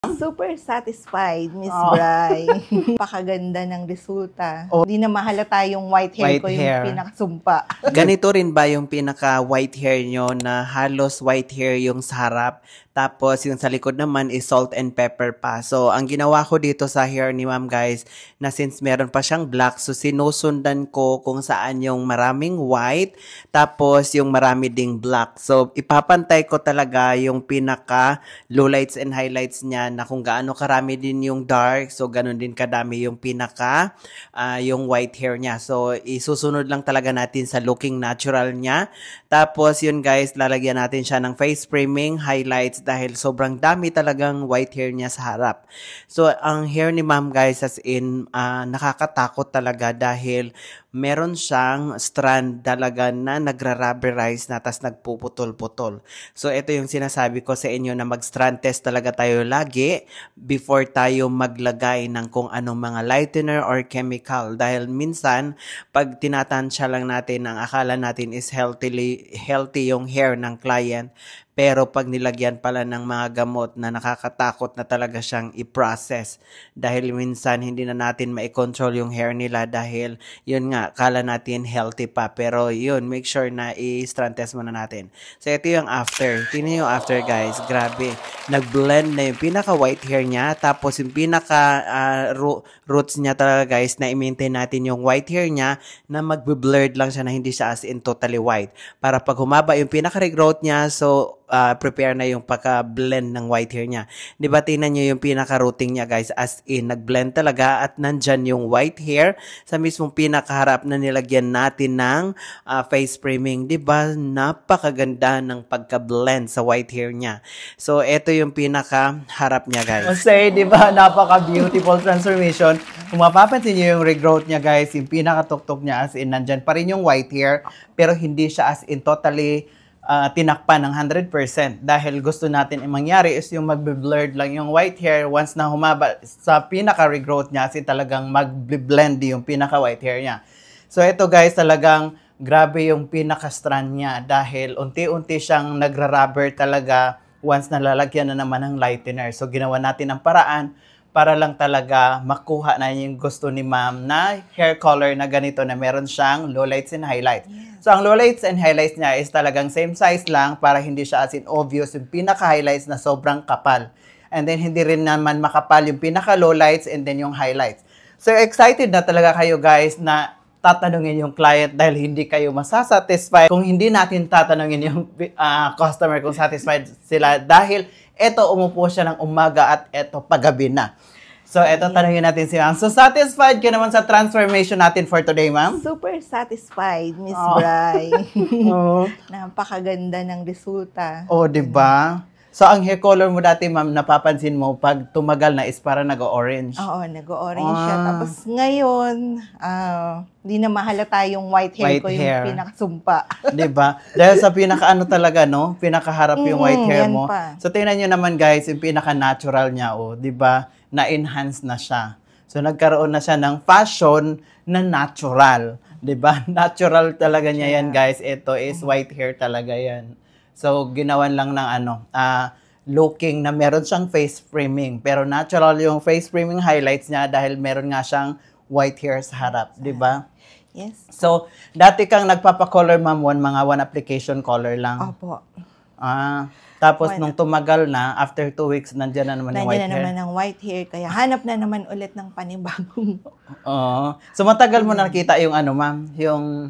Super satisfied, Miss Bri. Pakaganda ng resulta. Hindi na mahalata yung white hair ko, yung pinakasumpa. Ganito rin ba yung pinaka-white hair nyo na halos white hair yung sa harap? Tapos yung sa likod naman is salt and pepper pa. So ang ginawa ko dito sa hair ni ma'am guys, na since meron pa siyang black, so sinusundan ko kung saan yung maraming white, tapos yung marami ding black. So ipapantay ko talaga yung pinaka lowlights and highlights niya na kung gaano karami din yung dark, so ganun din kadami yung pinaka yung white hair niya. So isusunod lang talaga natin sa looking natural niya. Tapos yun guys, lalagyan natin siya ng face framing, highlights dahil sobrang dami talagang white hair niya sa harap. So ang hair ni ma'am guys, as in nakakatakot talaga dahil meron siyang strand talaga na nagra-rubberize na tas nagpuputol-putol. So ito yung sinasabi ko sa inyo na mag-strand test talaga tayo lagi before tayo maglagay ng kung anong mga lightener or chemical. Dahil minsan, pag tinatansya lang natin, ang akala natin is healthy yung hair ng client. Pero pag nilagyan pala ng mga gamot na nakakatakot na talaga siyang i-process. Dahil minsan hindi na natin ma-control yung hair nila dahil yun nga, kala natin healthy pa. Pero yun, make sure na i-strand test muna natin. So ito yung after. Tingnan yung after guys. Grabe. Nag-blend na yung pinaka-white hair niya. Tapos yung pinaka-roots niya talaga guys na i-maintain natin yung white hair niya na mag-blurred lang siya na hindi siya as in totally white. Para pag humaba yung pinaka-regrowth niya, so prepare na yung pagka-blend ng white hair niya. Di ba, tingnan nyo yung pinaka-routing niya guys, as in, nag-blend talaga at nandyan yung white hair sa mismong pinakaharap na nilagyan natin ng face framing. Di ba, napakaganda ng pagka-blend sa white hair niya. So, ito yung pinaka-harap niya guys. Kasi, di ba, napaka-beautiful transformation. Kung mapapansin nyo yung regrowth niya guys, yung pinaka-tuktok niya as in, nandyan pa rin yung white hair, pero hindi siya as in totally tinakpan ng 100% dahil gusto natin ang mangyari is yung magbe-blurred lang yung white hair once na humaba sa pinaka-regrowth niya, kasi talagang mag-blend yung pinaka-white hair niya. So ito guys, talagang grabe yung pinaka-strand niya dahil unti-unti siyang nagra-rubber talaga once nalalagyan na naman ng lightener. So ginawa natin ang paraan para lang talaga makuha na yung gusto ni ma'am na hair color na ganito na meron siyang lowlights and highlights. So, ang lowlights and highlights niya is talagang same size lang para hindi siya as in obvious yung pinaka-highlights na sobrang kapal. And then, hindi rin naman makapal yung pinaka-lowlights and then yung highlights. So, excited na talaga kayo guys na tatanungin yung client dahil hindi kayo masasatisfied kung hindi natin tatanungin yung customer kung satisfied sila dahil eto umupo siya ng umaga at eto paggabi na. So, eto tanungin natin si ma'am. So, satisfied ka naman sa transformation natin for today, ma'am? Super satisfied, Miss Bri. Napakaganda ng resulta. Oh, di ba? So, ang hair color mo dati, ma'am, napapansin mo, pag tumagal na is para nag-orange. Oo, nag-orange siya. Tapos ngayon, hindi na mahalata yung white hair ko, yung pinakasumpa. Diba? Dahil sa pinaka-ano talaga, no? Pinakaharap yung white hair mo. Pa. So, tingnan nyo naman, guys, yung pinaka-natural niya, oh. Diba? Na-enhance na siya. So, nagkaroon na siya ng fashion na natural. Diba? Natural talaga niya yan, guys. Ito is white hair talaga yan. So, ginawan lang ng looking na meron siyang face framing. Pero natural yung face framing highlights niya dahil meron nga siyang white hair sa harap. Diba? Yes. So, dati kang nagpapakolor, ma'am, mga one application color lang. Opo. Tapos, nung tumagal na, after 2 weeks, nandiyan na naman yung white hair. Nandiyan na naman ang white hair. Kaya hanap na naman ulit ng panibagong. So, matagal mo nakita yung ma'am, yung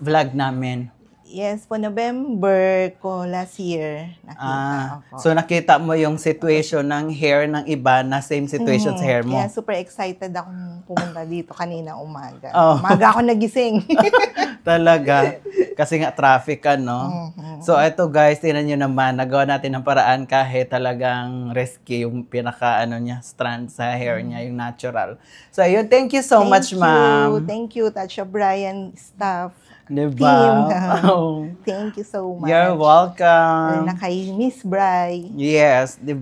vlog namin. Yes, po November ko last year nakita. So nakita mo yung situation ng hair ng iba na same situation sa hair mo. Kaya super excited akong pumunta dito kanina umaga. Umaga ako nagising. Talaga. Kasi nga traffic ka, no? So ito guys, tingnan nyo naman, nagawa natin ng paraan kahit talagang risky yung niya, strand sa hair niya, yung natural. So ayun, thank you so much, ma'am. Thank you, Tatcha Brian staff. Diba? Thank you so much. You're welcome. Na kay Miss Bri. Yes, diba?